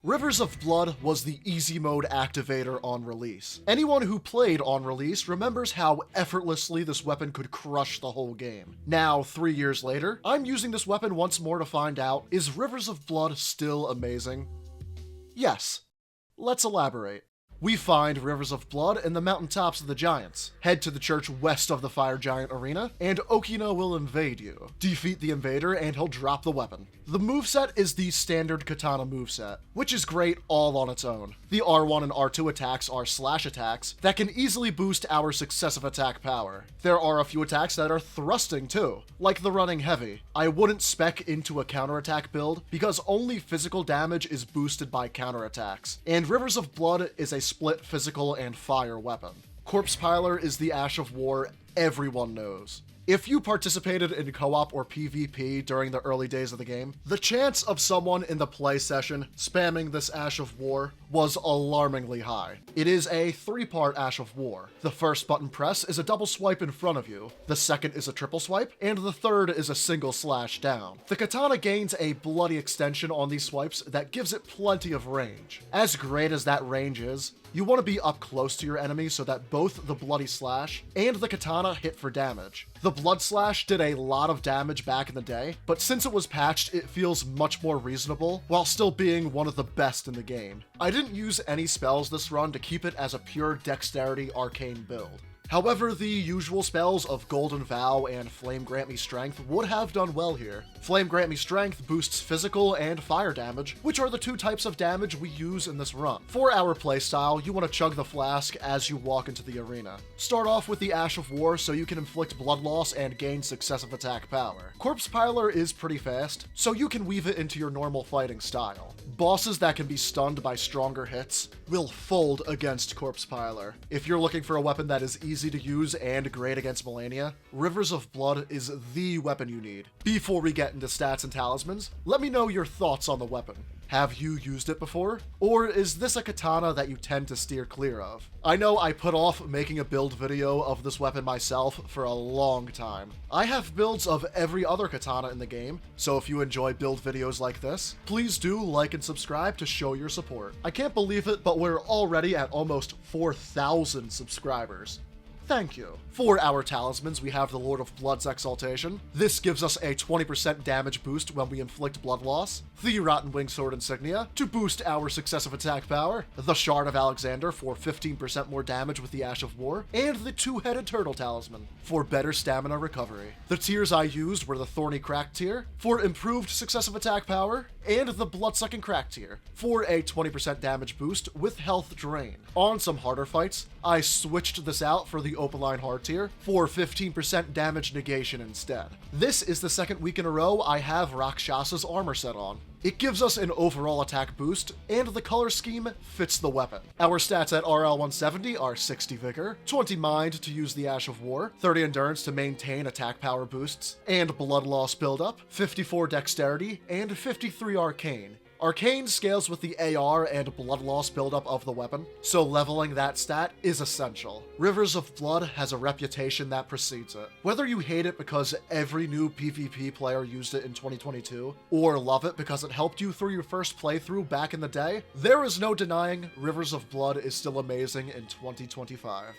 Rivers of Blood was the easy mode activator on release. Anyone who played on release remembers how effortlessly this weapon could crush the whole game. Now, 3 years later, I'm using this weapon once more to find out, is Rivers of Blood still amazing? Yes. Let's elaborate. We find Rivers of Blood in the mountaintops of the Giants. Head to the church west of the Fire Giant Arena, and Okina will invade you. Defeat the invader, and he'll drop the weapon. The moveset is the standard katana moveset, which is great all on its own. The R1 and R2 attacks are slash attacks that can easily boost our successive attack power. There are a few attacks that are thrusting too, like the running heavy. I wouldn't spec into a counterattack build because only physical damage is boosted by counterattacks, and Rivers of Blood is a split physical and fire weapon. Corpse Piler is the Ash of War everyone knows. If you participated in co-op or PvP during the early days of the game, the chance of someone in the play session spamming this Ash of War was alarmingly high. It is a 3-part Ash of War. The first button press is a double swipe in front of you, the second is a triple swipe, and the third is a single slash down. The katana gains a bloody extension on these swipes that gives it plenty of range. As great as that range is, you want to be up close to your enemy so that both the bloody slash and the katana hit for damage. The blood slash did a lot of damage back in the day, but since it was patched, it feels much more reasonable while still being one of the best in the game. I didn't use any spells this run to keep it as a pure dexterity arcane build. However, the usual spells of Golden Vow and Flame Grant Me Strength would have done well here. Flame Grant Me Strength boosts physical and fire damage, which are the two types of damage we use in this run. For our playstyle, you want to chug the flask as you walk into the arena. Start off with the Ash of War so you can inflict blood loss and gain successive attack power. Corpse Piler is pretty fast, so you can weave it into your normal fighting style. Bosses that can be stunned by stronger hits will fold against Corpse Piler. If you're looking for a weapon that is easy to use and great against Malenia, Rivers of Blood is the weapon you need. Before we get into stats and talismans, let me know your thoughts on the weapon. Have you used it before? Or is this a katana that you tend to steer clear of? I know I put off making a build video of this weapon myself for a long time. I have builds of every other katana in the game, so if you enjoy build videos like this, please do like and subscribe to show your support. I can't believe it, but we're already at almost 4,000 subscribers. Thank you. For our talismans, we have the Lord of Blood's Exaltation. This gives us a 20% damage boost when we inflict blood loss. The Rotten Wing Sword Insignia to boost our successive attack power. The Shard of Alexander for 15% more damage with the Ash of War. And the Two-Headed Turtle Talisman for better stamina recovery. The tiers I used were the Thorny Crack tier for improved successive attack power, and the Bloodsucking Crack tier for a 20% damage boost with health drain. On some harder fights, I switched this out for the Opaline Hard tier for 15% damage negation instead. This is the second week in a row I have Rakshasa's armor set on. It gives us an overall attack boost, and the color scheme fits the weapon. Our stats at RL 170 are 60 Vigor, 20 Mind to use the Ash of War, 30 Endurance to maintain attack power boosts, and blood loss buildup, 54 Dexterity, and 53 Arcane. Arcane scales with the AR and blood loss buildup of the weapon, so leveling that stat is essential. Rivers of Blood has a reputation that precedes it. Whether you hate it because every new PvP player used it in 2022, or love it because it helped you through your first playthrough back in the day, there is no denying Rivers of Blood is still amazing in 2025.